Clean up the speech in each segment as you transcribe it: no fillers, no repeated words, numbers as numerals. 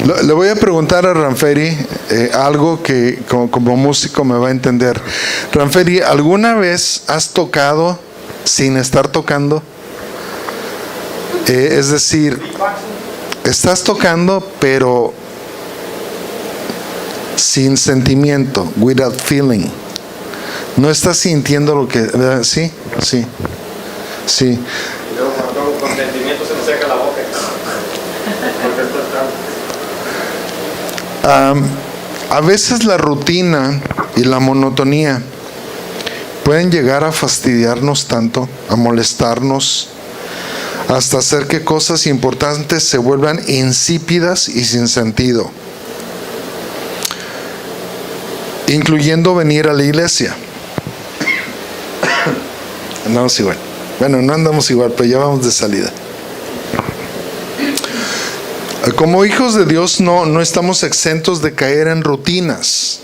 Le voy a preguntar a Ranferi algo que como músico me va a entender. Ranferi, ¿alguna vez has tocado sin estar tocando? Es decir, estás tocando pero sin sentimiento, without feeling. No estás sintiendo lo que... ¿verdad? Sí. Y luego cuando con sentimiento se me seca la boca. A veces la rutina y la monotonía pueden llegar a fastidiarnos tanto, a molestarnos, hasta hacer que cosas importantes se vuelvan insípidas y sin sentido, incluyendo venir a la iglesia. Andamos igual. Bueno, no andamos igual, pero ya vamos de salida. Como hijos de Dios no estamos exentos de caer en rutinas.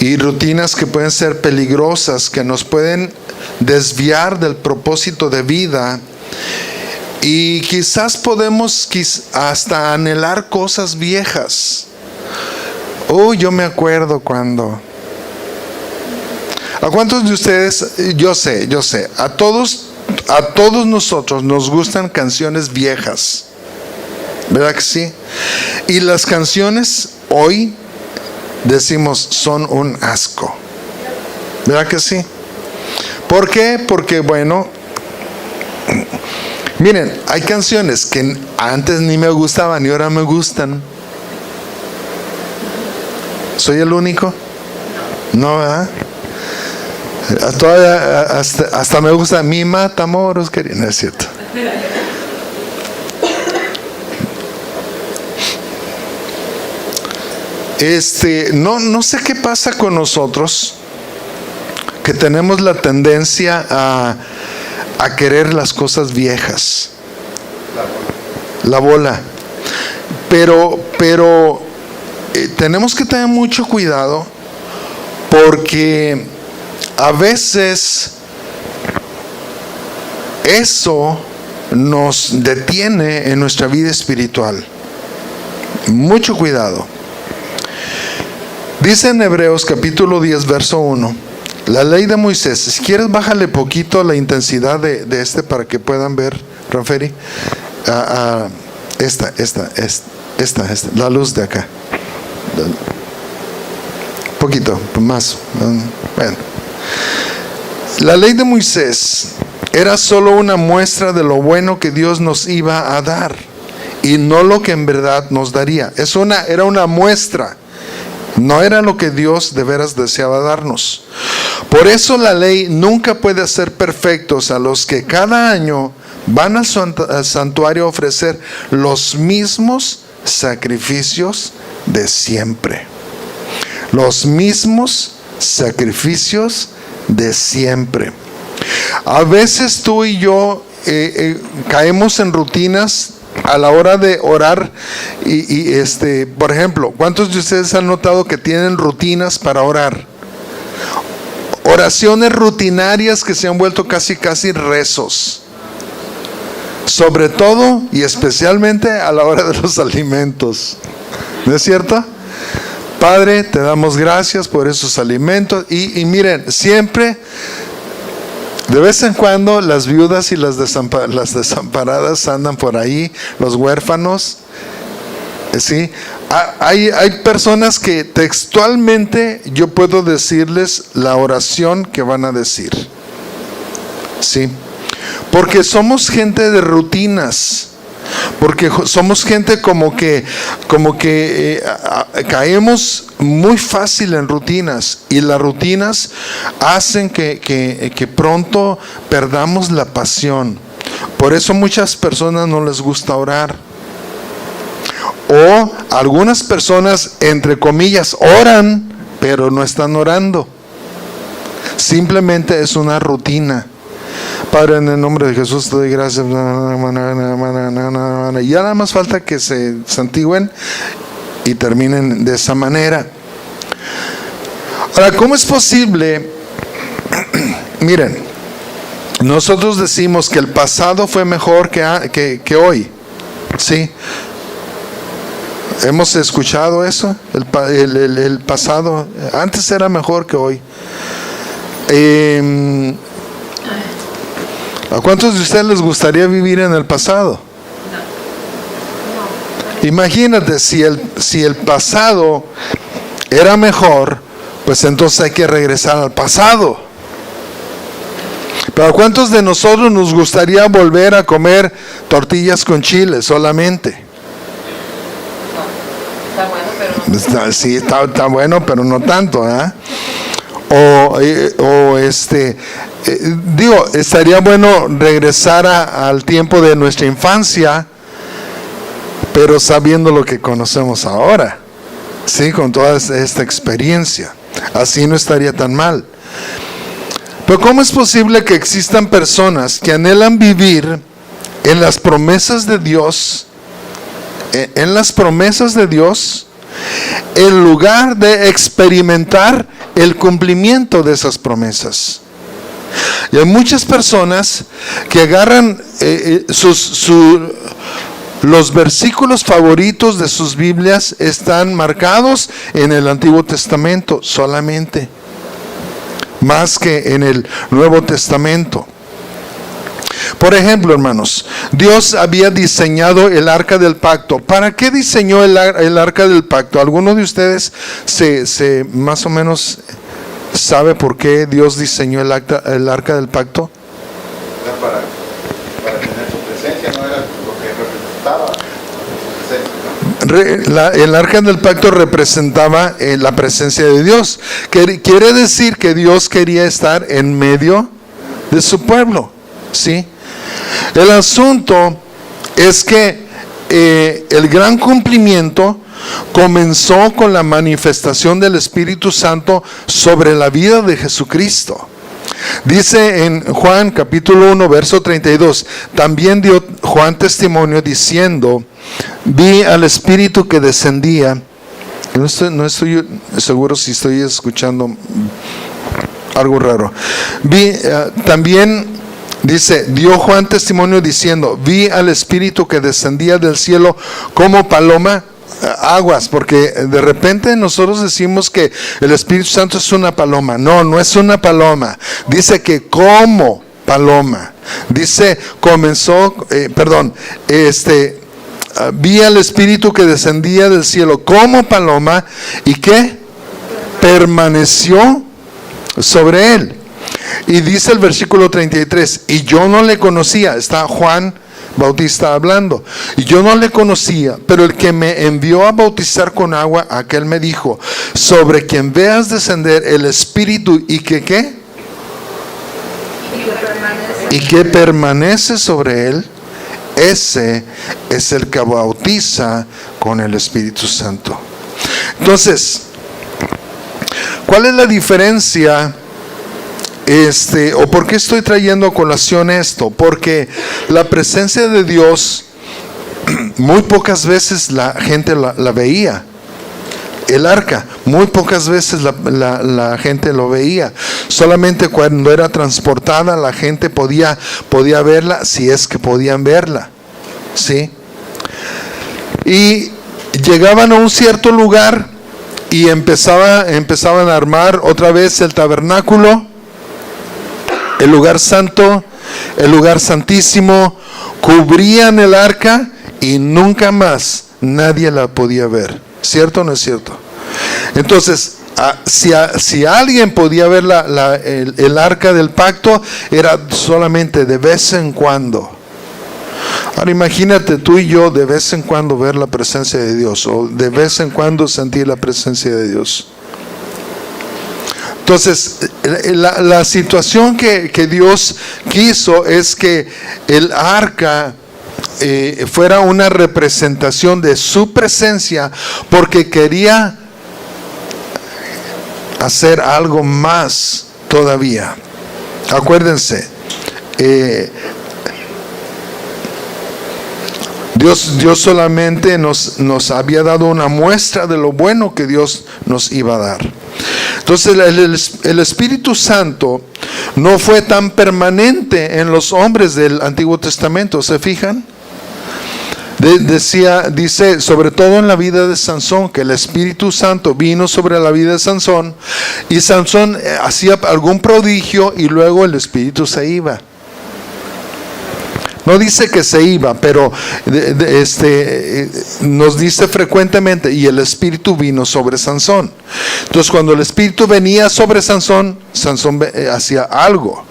Y rutinas que pueden ser peligrosas, que nos pueden desviar del propósito de vida. Y quizás podemos hasta anhelar cosas viejas. Yo me acuerdo cuando... ¿A cuántos de ustedes? Yo sé, a todos nosotros nos gustan canciones viejas, ¿verdad que sí? Y las canciones hoy decimos son un asco, ¿verdad que sí? ¿Por qué? Porque bueno, miren, hay canciones que antes ni me gustaban y ahora me gustan. ¿Soy el único? No, ¿verdad? Todavía hasta me gusta Mi Matamoros, querido. No es cierto. No sé qué pasa con nosotros, que tenemos la tendencia a querer las cosas viejas. La bola. Pero tenemos que tener mucho cuidado, porque a veces eso nos detiene en nuestra vida espiritual. Mucho cuidado. Dice en Hebreos capítulo 10 verso 1, la ley de Moisés. Si quieres bájale poquito la intensidad de para que puedan ver, Ranferi. Esta, la luz de acá. Poquito más. Bueno. La ley de Moisés era solo una muestra de lo bueno que Dios nos iba a dar y no lo que en verdad nos daría. Era una muestra, no era lo que Dios de veras deseaba darnos. Por eso la ley nunca puede hacer perfectos a los que cada año van al santuario a ofrecer los mismos sacrificios de siempre. Los mismos sacrificios de siempre. A veces tú y yo caemos en rutinas a la hora de orar y por ejemplo, ¿cuántos de ustedes han notado que tienen rutinas para orar? Oraciones rutinarias que se han vuelto casi rezos, sobre todo y especialmente a la hora de los alimentos, ¿no es cierto? Padre, te damos gracias por esos alimentos. Y miren, siempre, de vez en cuando, las viudas y las desamparadas andan por ahí, los huérfanos. ¿Sí? Hay personas que textualmente yo puedo decirles la oración que van a decir. ¿Sí? Porque somos gente de rutinas. Porque somos gente como que caemos muy fácil en rutinas, y las rutinas hacen que pronto perdamos la pasión. Por eso muchas personas no les gusta orar, o algunas personas entre comillas oran pero no están orando, simplemente es una rutina. Padre, en el nombre de Jesús te doy gracias. Y ya nada más falta que se santigüen y terminen de esa manera. Ahora, ¿cómo es posible? Miren, nosotros decimos que el pasado fue mejor que hoy, ¿sí? ¿Hemos escuchado eso? El pasado antes era mejor que hoy. ¿A cuántos de ustedes les gustaría vivir en el pasado? Imagínate, si el pasado era mejor, pues entonces hay que regresar al pasado. Pero ¿a cuántos de nosotros nos gustaría volver a comer tortillas con chile solamente? Está bueno, pero no. Sí, está bueno, pero no tanto, ¿eh? Digo, estaría bueno regresar al tiempo de nuestra infancia, pero sabiendo lo que conocemos ahora, sí, con toda esta experiencia, así no estaría tan mal. Pero ¿cómo es posible que existan personas que anhelan vivir en las promesas de Dios, en lugar de experimentar el cumplimiento de esas promesas? Y hay muchas personas que agarran los versículos favoritos de sus Biblias, están marcados en el Antiguo Testamento solamente, más que en el Nuevo Testamento. Por ejemplo, hermanos, Dios había diseñado el arca del pacto. ¿Para qué diseñó el arca del pacto? ¿Alguno de ustedes se más o menos sabe por qué Dios diseñó el arca del pacto? Para tener su presencia, no era lo que representaba. El arca del pacto representaba la presencia de Dios. Quiere decir que Dios quería estar en medio de su pueblo, ¿sí? El asunto es que el gran cumplimiento comenzó con la manifestación del Espíritu Santo sobre la vida de Jesucristo. Dice en Juan capítulo 1 verso 32, también dio Juan testimonio diciendo, vi al Espíritu que descendía. No estoy seguro si estoy escuchando algo raro. También dice, dio Juan testimonio diciendo, vi al Espíritu que descendía del cielo como paloma. Aguas, porque de repente nosotros decimos que el Espíritu Santo es una paloma. No es una paloma. Dice que como paloma. Dice, vi al Espíritu que descendía del cielo como paloma y que permaneció sobre él. Y dice el versículo 33, y yo no le conocía. Está Juan Bautista hablando, y yo no le conocía, pero el que me envió a bautizar con agua, aquel me dijo, sobre quien veas descender el Espíritu y que ¿qué? Y que permanece sobre él, ese es el que bautiza con el Espíritu Santo. Entonces, ¿cuál es la diferencia? ¿O por qué estoy trayendo a colación esto? Porque la presencia de Dios muy pocas veces la gente la veía. El arca, muy pocas veces la gente lo veía. Solamente cuando era transportada la gente podía verla, si es que podían verla, ¿sí? Y llegaban a un cierto lugar y empezaban a armar otra vez el tabernáculo, el lugar santo, el lugar santísimo, cubrían el arca y nunca más nadie la podía ver. ¿Cierto o no es cierto? Entonces, si alguien podía ver el arca del pacto, era solamente de vez en cuando. Ahora imagínate tú y yo de vez en cuando ver la presencia de Dios, o de vez en cuando sentir la presencia de Dios. Entonces, la situación que Dios quiso es que el arca fuera una representación de su presencia, porque quería hacer algo más todavía. Acuérdense, Dios solamente nos había dado una muestra de lo bueno que Dios nos iba a dar. Entonces el Espíritu Santo no fue tan permanente en los hombres del Antiguo Testamento, ¿se fijan? Dice, sobre todo en la vida de Sansón, que el Espíritu Santo vino sobre la vida de Sansón, y Sansón hacía algún prodigio y luego el Espíritu se iba. No dice que se iba, pero nos dice frecuentemente, y el Espíritu vino sobre Sansón. Entonces cuando el Espíritu venía sobre Sansón, Sansón hacía algo.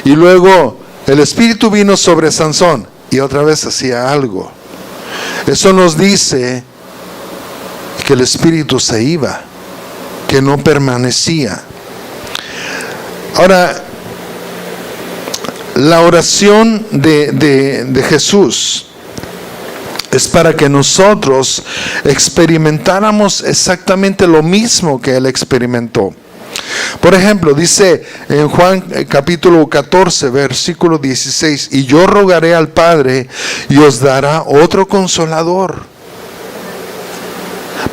Y luego el Espíritu vino sobre Sansón y otra vez hacía algo. Eso nos dice que el Espíritu se iba, que no permanecía. Ahora, la oración de Jesús es para que nosotros experimentáramos exactamente lo mismo que Él experimentó. Por ejemplo, dice en Juan capítulo 14, versículo 16, y yo rogaré al Padre y os dará otro consolador.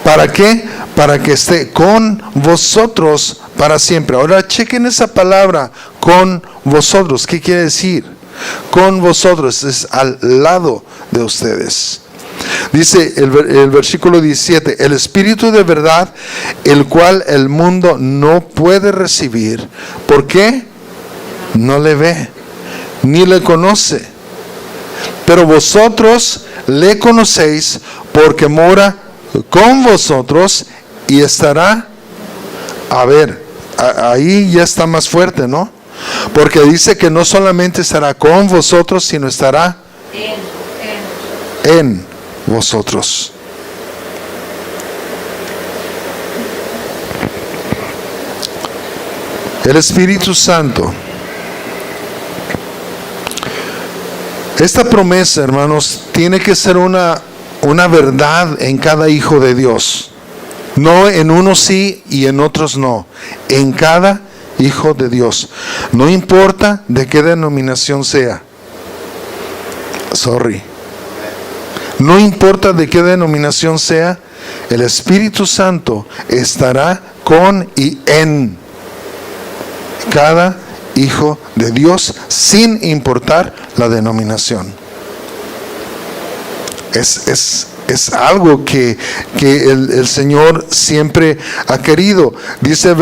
¿Para qué? Para que esté con vosotros para siempre. Ahora chequen esa palabra, con vosotros. ¿Qué quiere decir? Con vosotros, es al lado de ustedes. Dice el versículo 17, el Espíritu de verdad, el cual el mundo no puede recibir. ¿Por qué? No le ve, ni le conoce. Pero vosotros le conocéis porque mora con vosotros y estará. A ver, ahí ya está más fuerte, ¿no? Porque dice que no solamente estará con vosotros, sino estará en vosotros. El Espíritu Santo. Esta promesa, hermanos, tiene que ser una verdad en cada hijo de Dios. No en unos sí y en otros no. En cada hijo de Dios. No importa de qué denominación sea. No importa de qué denominación sea, el Espíritu Santo estará con y en cada hijo de Dios, sin importar la denominación. Es algo que el Señor siempre ha querido. Dice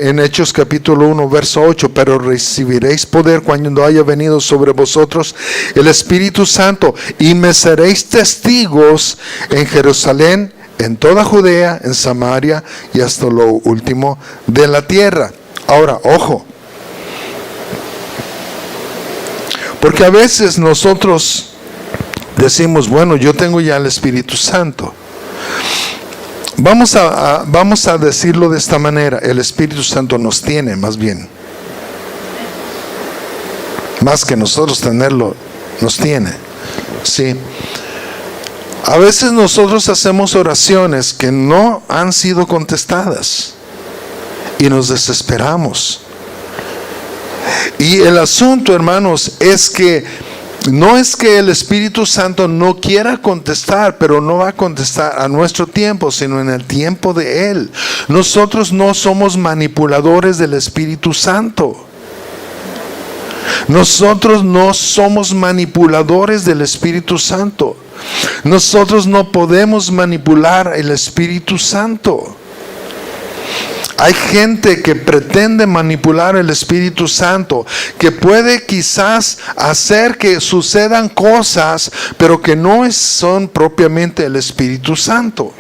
en Hechos capítulo 1, verso 8, pero recibiréis poder cuando haya venido sobre vosotros el Espíritu Santo, y me seréis testigos en Jerusalén, en toda Judea, en Samaria y hasta lo último de la tierra. Ahora, ojo, porque a veces nosotros decimos, bueno, yo tengo ya el Espíritu Santo. Vamos a decirlo de esta manera, el Espíritu Santo nos tiene, más bien. Más que nosotros tenerlo, nos tiene. Sí. A veces nosotros hacemos oraciones que no han sido contestadas y nos desesperamos. Y el asunto, hermanos, es que no es que el Espíritu Santo no quiera contestar, pero no va a contestar a nuestro tiempo, sino en el tiempo de Él. Nosotros no somos manipuladores del Espíritu Santo. Nosotros no somos manipuladores del Espíritu Santo. Nosotros no podemos manipular el Espíritu Santo. Hay gente que pretende manipular el Espíritu Santo, que puede quizás hacer que sucedan cosas, pero que no son propiamente el Espíritu Santo,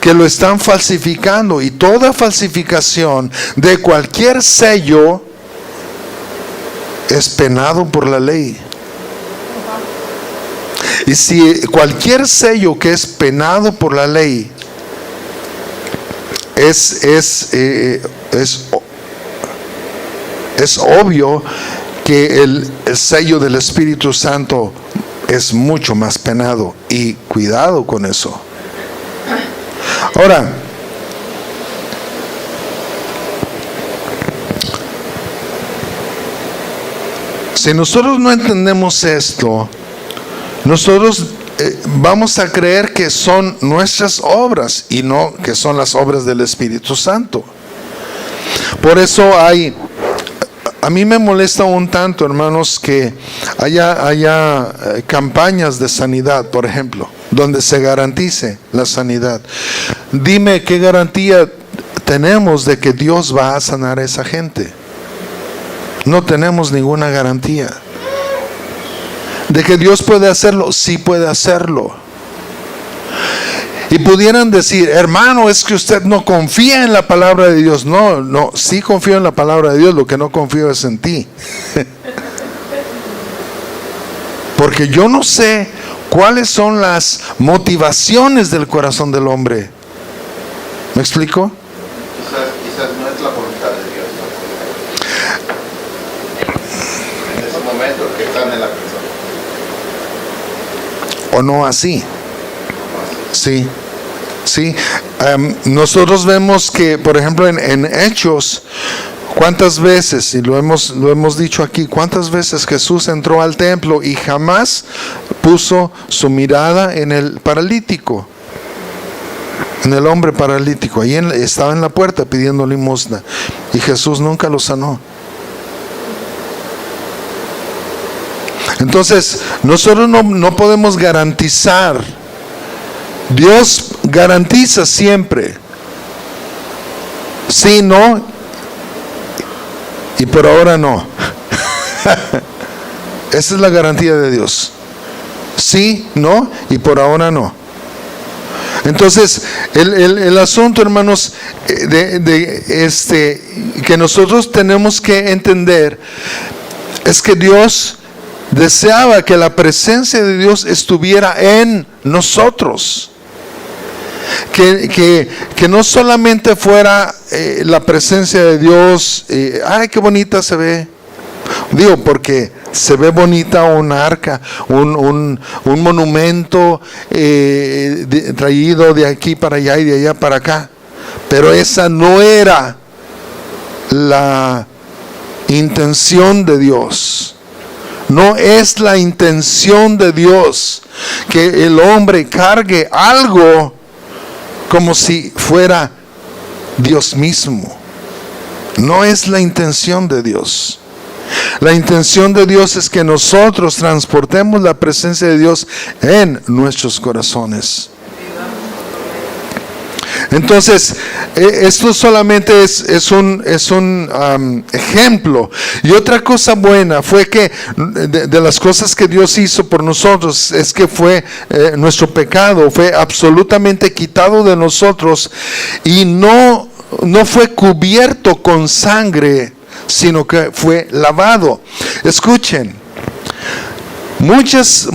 que lo están falsificando. Y toda falsificación de cualquier sello es penado por la ley. Y si cualquier sello que es penado por la ley es obvio que el sello del Espíritu Santo es mucho más penado, y cuidado con eso. Ahora, si nosotros no entendemos esto, nosotros vamos a creer que son nuestras obras y no que son las obras del Espíritu Santo. Por eso hay A mí me molesta un tanto, hermanos, que haya campañas de sanidad, por ejemplo, donde se garantice la sanidad. Dime qué garantía tenemos de que Dios va a sanar a esa gente. No tenemos ninguna garantía. De que Dios puede hacerlo, sí puede hacerlo. Y pudieran decir, hermano, es que usted no confía en la palabra de Dios. No, sí confío en la palabra de Dios, lo que no confío es en ti. Porque yo no sé cuáles son las motivaciones del corazón del hombre. ¿Me explico? Quizás no es la voluntad de Dios, ¿no? En ese momento que están en la persona. O no así. Sí. Sí, nosotros vemos que, por ejemplo, en Hechos, ¿cuántas veces, y lo hemos dicho aquí, cuántas veces Jesús entró al templo y jamás puso su mirada en el paralítico, en el hombre paralítico? Ahí estaba en la puerta pidiendo limosna y Jesús nunca lo sanó. Entonces, nosotros no podemos garantizar. Dios garantiza siempre. Sí, no. Y por ahora no. Esa es la garantía de Dios. Sí, no. Y por ahora no. Entonces, el asunto, hermanos, que nosotros tenemos que entender es que Dios deseaba que la presencia de Dios estuviera en nosotros. Que no solamente fuera la presencia de Dios, ay, qué bonita se ve. Digo, porque se ve bonita una arca, un monumento traído de aquí para allá y de allá para acá. Pero esa no era la intención de Dios. No es la intención de Dios que el hombre cargue algo como si fuera Dios mismo. No es la intención de Dios. La intención de Dios es que nosotros transportemos la presencia de Dios en nuestros corazones. Entonces, esto solamente es un ejemplo. Y otra cosa buena fue que de las cosas que Dios hizo por nosotros es que fue nuestro pecado fue absolutamente quitado de nosotros y no fue cubierto con sangre, sino que fue lavado. Escuchen. Muchas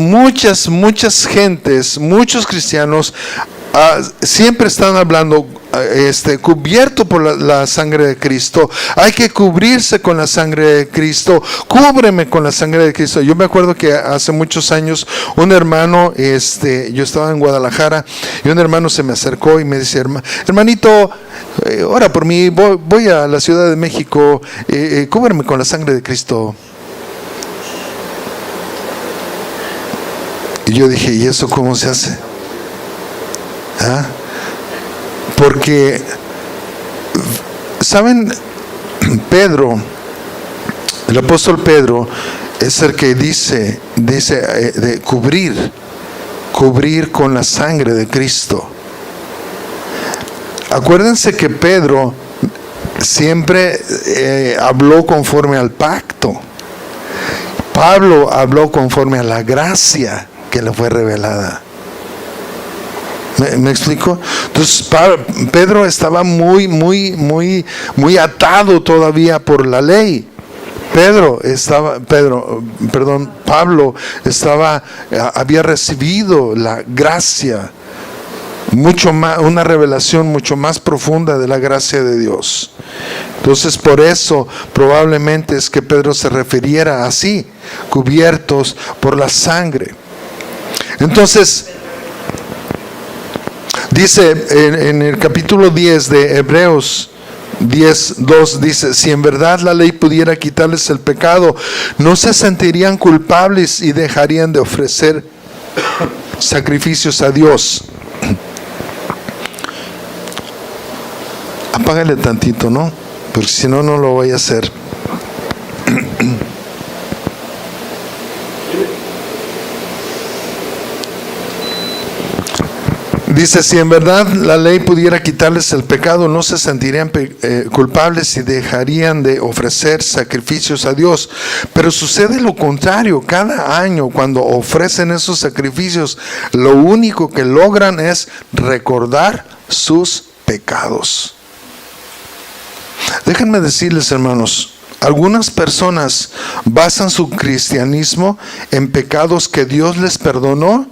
gentes, muchos cristianos siempre están hablando cubierto por la sangre de Cristo. Hay que cubrirse con la sangre de Cristo. Cúbreme con la sangre de Cristo. Yo me acuerdo que hace muchos años un hermano, yo estaba en Guadalajara y un hermano se me acercó y me dice, hermanito, ora por mí, voy a la Ciudad de México, cúbreme con la sangre de Cristo. Y yo dije, ¿y eso cómo se hace? Porque, ¿saben? Pedro, el apóstol Pedro, es el que dice de cubrir con la sangre de Cristo. Acuérdense que Pedro siempre habló conforme al pacto. Pablo habló conforme a la gracia que le fue revelada. ¿Me explico? Entonces Pedro estaba muy atado todavía por la ley. Pablo había recibido la gracia, mucho más, una revelación mucho más profunda de la gracia de Dios. Entonces, por eso probablemente es que Pedro se refiriera así, cubiertos por la sangre. Entonces, dice en el capítulo 10 de Hebreos 10:2, dice, si en verdad la ley pudiera quitarles el pecado, no se sentirían culpables y dejarían de ofrecer sacrificios a Dios. Apágale tantito, ¿no? Porque si no, no lo voy a hacer. Dice, si en verdad la ley pudiera quitarles el pecado, no se sentirían culpables y dejarían de ofrecer sacrificios a Dios. Pero sucede lo contrario. Cada año cuando ofrecen esos sacrificios, lo único que logran es recordar sus pecados. Déjenme decirles, hermanos, algunas personas basan su cristianismo en pecados que Dios les perdonó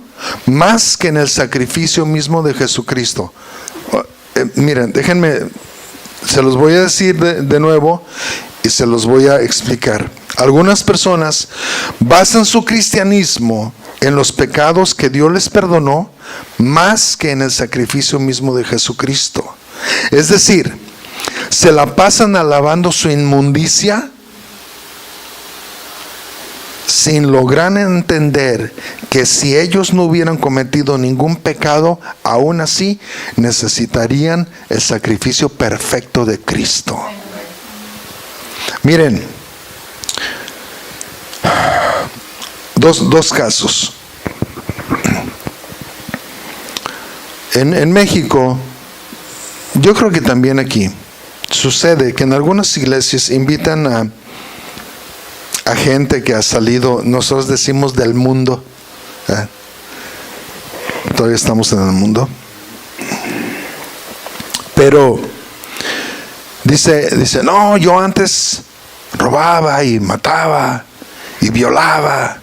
más que en el sacrificio mismo de Jesucristo. Miren, déjenme, se los voy a decir de nuevo y se los voy a explicar. Algunas personas basan su cristianismo en los pecados que Dios les perdonó más que en el sacrificio mismo de Jesucristo. Es decir, se la pasan alabando su inmundicia sin lograr entender que si ellos no hubieran cometido ningún pecado, aún así necesitarían el sacrificio perfecto de Cristo. Miren, dos casos. En México, yo creo que también aquí, sucede que en algunas iglesias invitan a gente que ha salido, nosotros decimos del mundo, todavía estamos en el mundo, pero dice, no, yo antes robaba y mataba y violaba,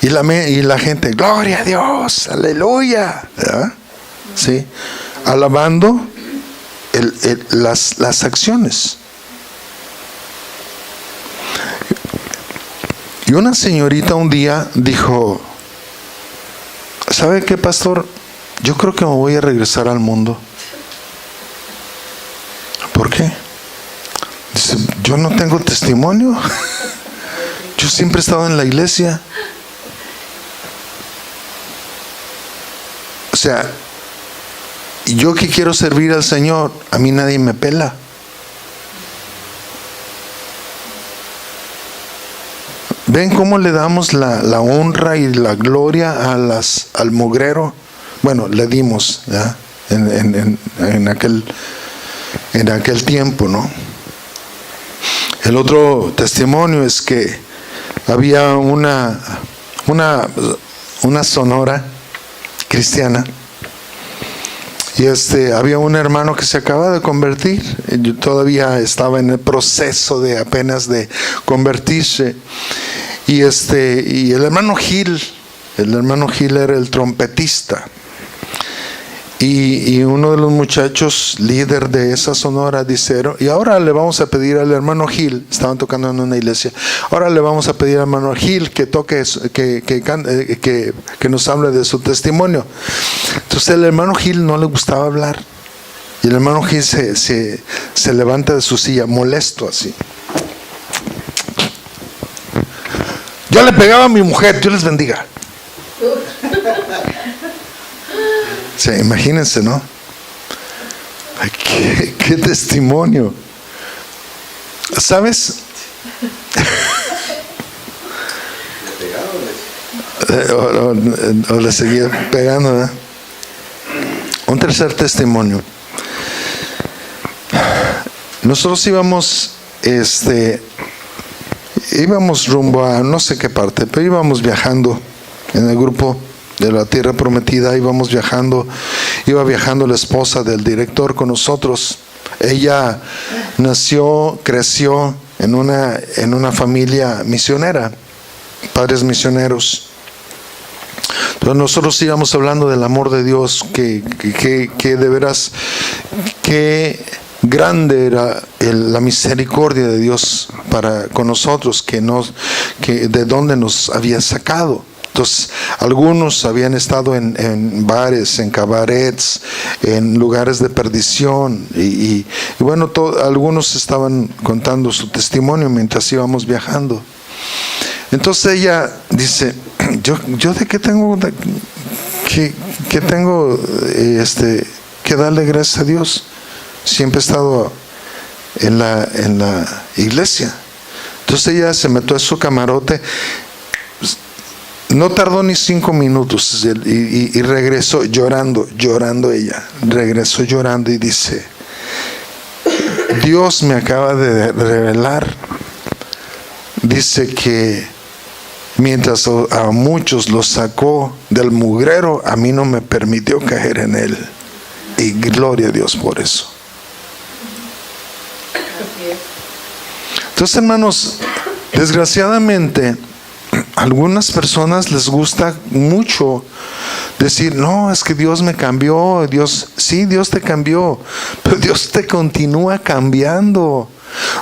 y la gente, gloria a Dios, aleluya, ¿verdad? Sí, alabando las acciones. Y una señorita un día dijo, ¿sabe qué, pastor? Yo creo que me voy a regresar al mundo. ¿Por qué? Dice, yo no tengo testimonio. Yo siempre he estado en la iglesia. O sea, yo que quiero servir al Señor, a mí nadie me pela. ¿Ven cómo le damos la honra y la gloria al mugrero? Bueno, le dimos, ¿ya? En aquel tiempo, ¿no? El otro testimonio es que había una sonora cristiana. Y había un hermano que se acaba de convertir. Yo todavía estaba en el proceso de apenas de convertirse. Y el hermano Gil era el trompetista. Y uno de los muchachos, líder de esa sonora, dice, y ahora le vamos a pedir al hermano Gil, estaban tocando en una iglesia, ahora le vamos a pedir al hermano Gil que toque, que nos hable de su testimonio. Entonces el hermano Gil no le gustaba hablar. Y el hermano Gil se levanta de su silla, molesto así. Yo le pegaba a mi mujer, Dios les bendiga. Sí, imagínense, ¿no? Ay, qué testimonio. ¿Sabes? O le seguía pegando, ¿verdad? Un tercer testimonio. Nosotros íbamos rumbo a no sé qué parte, pero íbamos viajando en el grupo de la Tierra Prometida, iba viajando la esposa del director con nosotros. Ella creció en una familia misionera, padres misioneros. Entonces nosotros íbamos hablando del amor de Dios, que de veras, qué grande era la misericordia de Dios con nosotros, que de dónde nos había sacado. Entonces, algunos habían estado en bares, en cabarets, en lugares de perdición, y bueno, algunos estaban contando su testimonio mientras íbamos viajando. Entonces ella dice, yo de qué tengo que darle gracias a Dios. Siempre he estado en la iglesia. Entonces ella se metió a su camarote. No tardó ni 5 minutos y regresó llorando ella. Regresó llorando y dice: Dios me acaba de revelar. Dice que mientras a muchos los sacó del mugrero, a mí no me permitió caer en él. Y gloria a Dios por eso. Entonces, hermanos, desgraciadamente, a algunas personas les gusta mucho decir: no, es que Dios me cambió. Sí, Dios te cambió, pero Dios te continúa cambiando.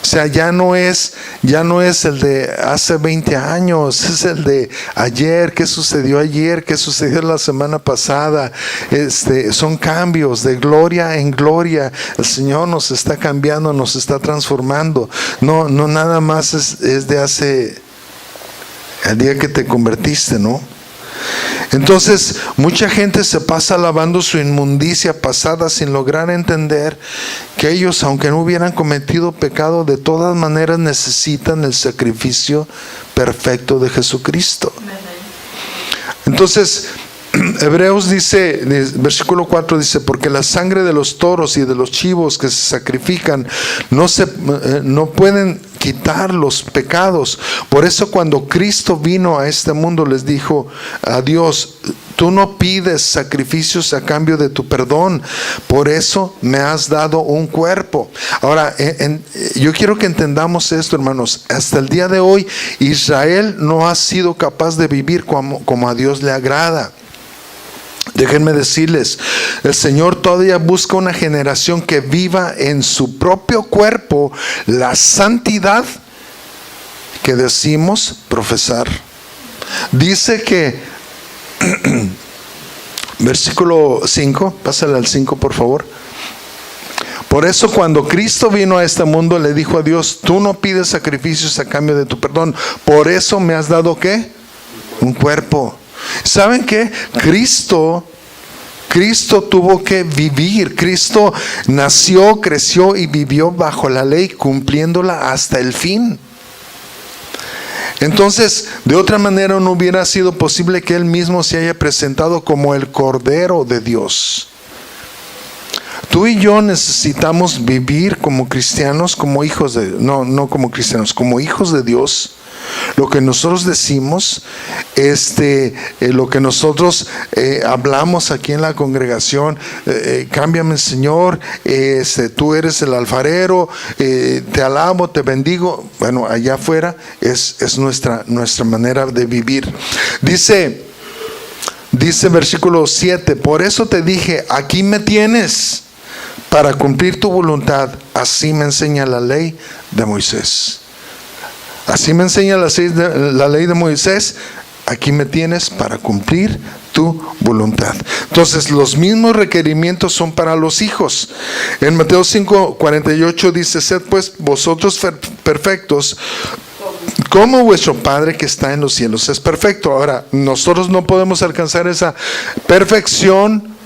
O sea, ya no es el de hace 20 años, es el de ayer. ¿Qué sucedió ayer? ¿Qué sucedió la semana pasada? Son cambios de gloria en gloria. El Señor nos está cambiando, nos está transformando. No nada más es de hace el día que te convertiste, ¿no? Entonces, mucha gente se pasa lavando su inmundicia pasada sin lograr entender que ellos, aunque no hubieran cometido pecado, de todas maneras necesitan el sacrificio perfecto de Jesucristo. Entonces, Hebreos dice, versículo 4 dice: porque la sangre de los toros y de los chivos que se sacrifican no pueden quitar los pecados. Por eso cuando Cristo vino a este mundo les dijo a Dios: tú no pides sacrificios a cambio de tu perdón, por eso me has dado un cuerpo. Ahora, yo quiero que entendamos esto, hermanos. Hasta el día de hoy Israel no ha sido capaz de vivir como a Dios le agrada. Déjenme decirles, el Señor todavía busca una generación que viva en su propio cuerpo la santidad que decimos profesar. Dice que, versículo 5, pásale al 5 por favor. Por eso cuando Cristo vino a este mundo le dijo a Dios: tú no pides sacrificios a cambio de tu perdón, por eso me has dado ¿qué? Un cuerpo. ¿Saben qué? Cristo tuvo que vivir. Cristo nació, creció y vivió bajo la ley, cumpliéndola hasta el fin. Entonces, de otra manera no hubiera sido posible que Él mismo se haya presentado como el Cordero de Dios. Tú y yo necesitamos vivir como cristianos, como hijos de, no como cristianos, como hijos de Dios. Lo que nosotros decimos, lo que nosotros hablamos aquí en la congregación, cámbiame Señor, tú eres el alfarero, te alabo, te bendigo. Bueno, allá afuera es nuestra manera de vivir. Dice versículo 7: por eso te dije, aquí me tienes para cumplir tu voluntad. Así me enseña la ley de Moisés. Así me enseña la ley de Moisés. Aquí me tienes para cumplir tu voluntad. Entonces, los mismos requerimientos son para los hijos. En Mateo 5:48 dice: sed pues vosotros perfectos, como vuestro Padre que está en los cielos es perfecto. Ahora, nosotros no podemos alcanzar esa perfección.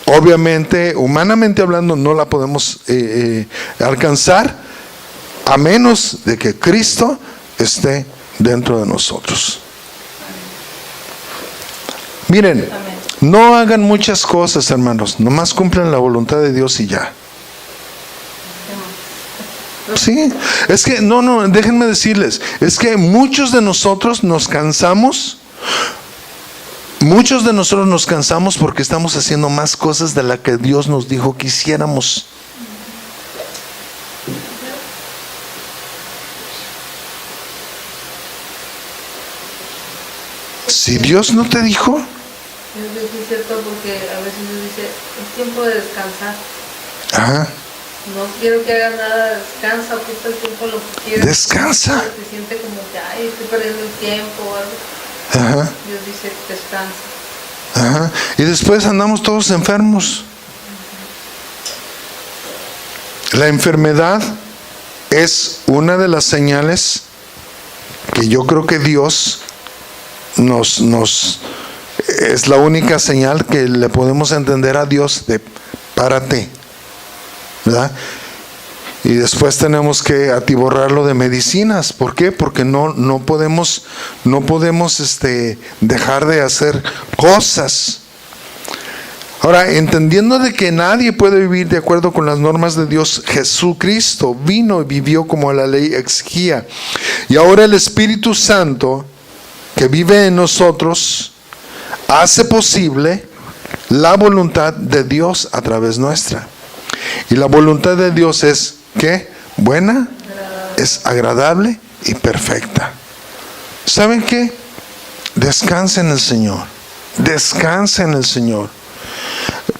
Obviamente, humanamente hablando, no la podemos alcanzar a menos de que Cristo esté dentro de nosotros. Miren, no hagan muchas cosas, hermanos, nomás cumplan la voluntad de Dios y ya. Sí, es que no, déjenme decirles, es que muchos de nosotros nos cansamos. Muchos de nosotros nos cansamos porque estamos haciendo más cosas de las que Dios nos dijo que hiciéramos. Si Dios no te dijo. Es cierto, porque a veces nos dice: es tiempo de descansar. Ajá. No quiero que hagas nada, descansa, ocupa el tiempo lo que quieras. Descansa. Se siente como que, ay, estoy perdiendo el tiempo o algo. Ajá. Dios dice: descansa. Ajá. Y después andamos todos enfermos. La enfermedad es una de las señales que yo creo que Dios es la única señal que le podemos entender a Dios de párate, ¿verdad? Y después tenemos que atiborrarlo de medicinas. ¿Por qué? Porque no podemos dejar de hacer cosas. Ahora, entendiendo de que nadie puede vivir de acuerdo con las normas de Dios, Jesucristo vino y vivió como la ley exigía. Y ahora el Espíritu Santo que vive en nosotros hace posible la voluntad de Dios a través nuestra. Y la voluntad de Dios es, ¿qué? Buena, es agradable y perfecta. ¿Saben qué? Descansa en el Señor. Descansa en el Señor.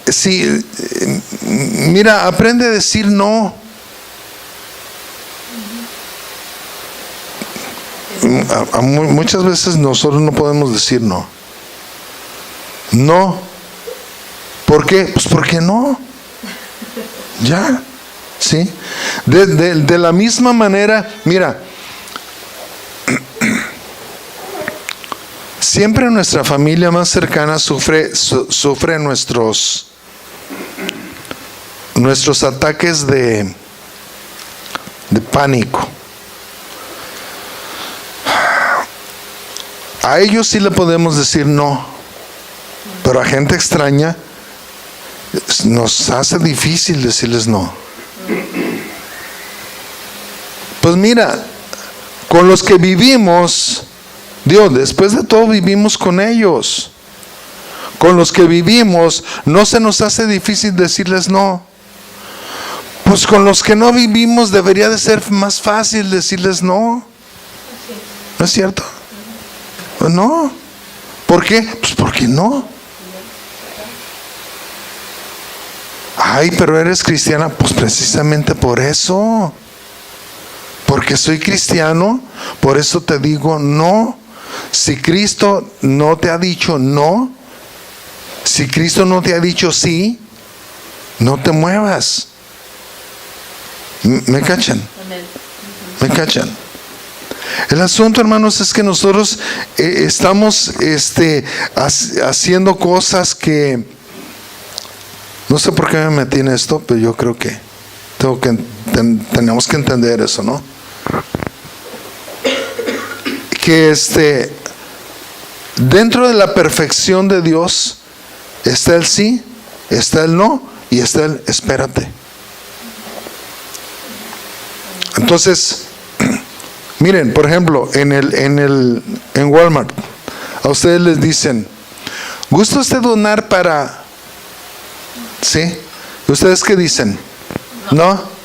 Si, mira, aprende a decir no. Muchas veces nosotros no podemos decir no. No. ¿Por qué? Pues porque no. Ya. ¿Sí? De la misma manera, mira, siempre nuestra familia más cercana sufre nuestros ataques de pánico. A ellos sí le podemos decir no, pero a gente extraña nos hace difícil decirles no. Pues mira, con los que vivimos, Dios, después de todo vivimos con ellos. Con los que vivimos, no se nos hace difícil decirles no. Pues con los que no vivimos debería de ser más fácil decirles no. ¿No es cierto? No. ¿Por qué? Pues porque no. Ay, pero eres cristiana. Pues precisamente por eso. Porque soy cristiano, por eso te digo no. Si Cristo no te ha dicho no, si Cristo no te ha dicho sí, no te muevas. ¿Me cachan? ¿Me cachan? El asunto, hermanos, es que nosotros estamos haciendo cosas que no sé por qué me metí en esto, pero yo creo que tenemos que entender eso, ¿no? Que dentro de la perfección de Dios está el sí, está el no y está el espérate. Entonces, miren, por ejemplo, en Walmart, a ustedes les dicen, ¿gusta usted donar para? ¿Sí? ¿Ustedes qué dicen? ¿No?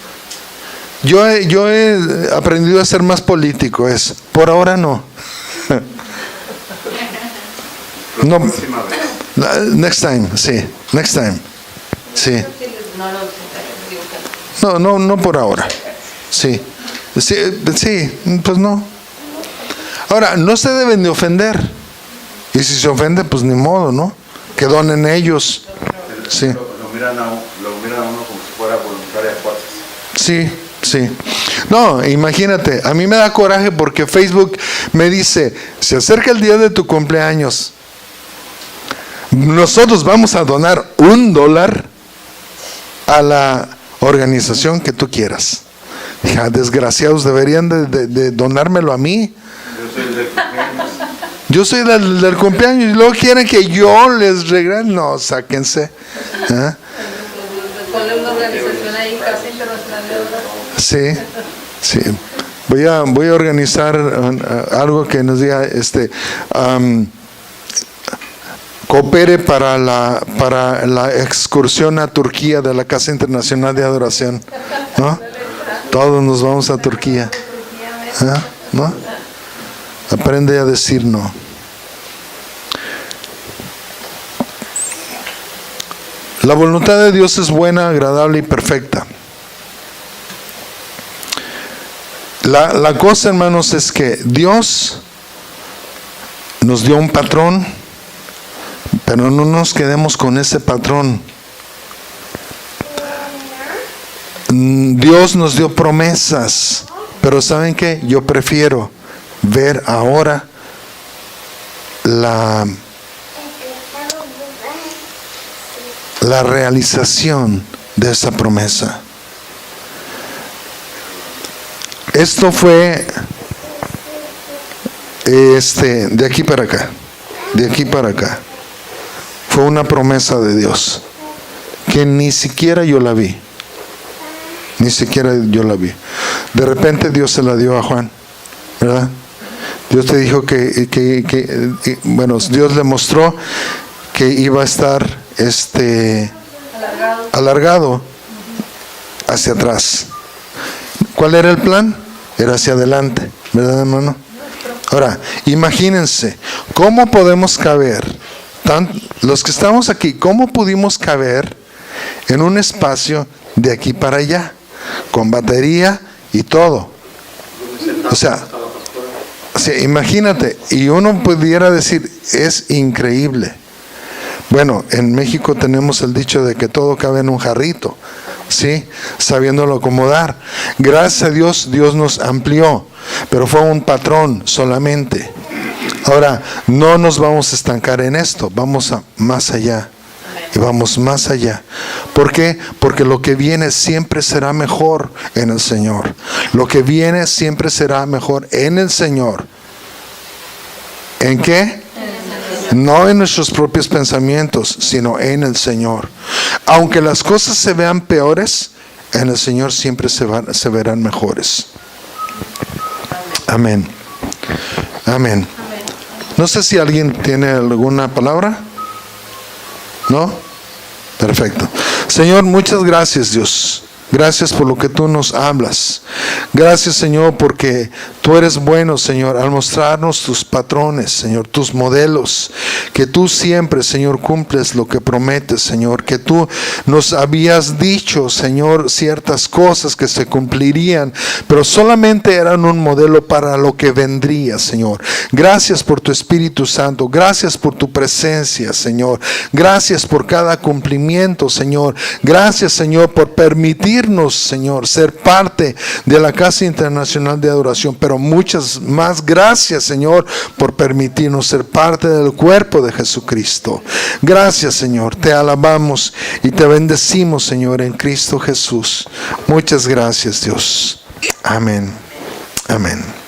Yo he aprendido a ser más político, por ahora no. No, next time, sí, next time, sí. No por ahora, sí, pues no. Ahora, no se deben de ofender, y si se ofende, pues ni modo, ¿no? Que donen ellos, sí. Lo miran a uno como si fuera voluntaria fuerzas. Sí. Sí. No, imagínate, a mí me da coraje porque Facebook me dice, se acerca el día de tu cumpleaños, nosotros vamos a donar $1 a la organización que tú quieras. Ya, desgraciados, deberían de donármelo a mí. Yo soy del cumpleaños y luego quieren que yo les regale. No, sáquense. ¿Eh? Ponle una organización ahí, Casa Internacional de Adoración. Sí. Voy a organizar algo que nos diga, coopere para la excursión a Turquía de la Casa Internacional de Adoración, ¿no? Todos nos vamos a Turquía, ¿no? Aprende a decir no. La voluntad de Dios es buena, agradable y perfecta. La cosa, hermanos, es que Dios nos dio un patrón, pero no nos quedemos con ese patrón. Dios nos dio promesas, pero ¿saben qué? Yo prefiero ver ahora la realización de esa promesa. Esto fue de aquí para acá. De aquí para acá. Fue una promesa de Dios que ni siquiera yo la vi. Ni siquiera yo la vi. De repente Dios se la dio a Juan, ¿verdad? Dios te dijo bueno, Dios le mostró que iba a estar alargado hacia atrás. ¿Cuál era el plan? Era hacia adelante, ¿verdad, hermano? Ahora, imagínense, ¿cómo podemos caber? Los que estamos aquí, ¿cómo pudimos caber en un espacio de aquí para allá? Con batería y todo. O sea, imagínate, y uno pudiera decir, es increíble. Bueno, en México tenemos el dicho de que todo cabe en un jarrito, ¿sí? Sabiéndolo acomodar. Gracias a Dios, Dios nos amplió, pero fue un patrón solamente. Ahora, no nos vamos a estancar en esto, vamos más allá. Y vamos más allá. ¿Por qué? Porque lo que viene siempre será mejor en el Señor. Lo que viene siempre será mejor en el Señor. ¿En qué? No en nuestros propios pensamientos, sino en el Señor. Aunque las cosas se vean peores, en el Señor siempre se verán mejores. Amén. Amén. No sé si alguien tiene alguna palabra. ¿No? Perfecto. Señor, muchas gracias, Dios. Gracias por lo que tú nos hablas. Gracias, Señor, porque tú eres bueno, Señor, al mostrarnos tus patrones, Señor, tus modelos. Que tú siempre, Señor, cumples lo que prometes, Señor. Que tú nos habías dicho, Señor, ciertas cosas que se cumplirían, pero solamente eran un modelo para lo que vendría, Señor. Gracias por tu Espíritu Santo. Gracias por tu presencia, Señor. Gracias por cada cumplimiento, Señor. Gracias, Señor, por permitir, Señor, ser parte de la Casa Internacional de Adoración, pero muchas más gracias, Señor, por permitirnos ser parte del cuerpo de Jesucristo. Gracias, Señor, te alabamos y te bendecimos, Señor, en Cristo Jesús. Muchas gracias, Dios. Amén. Amén.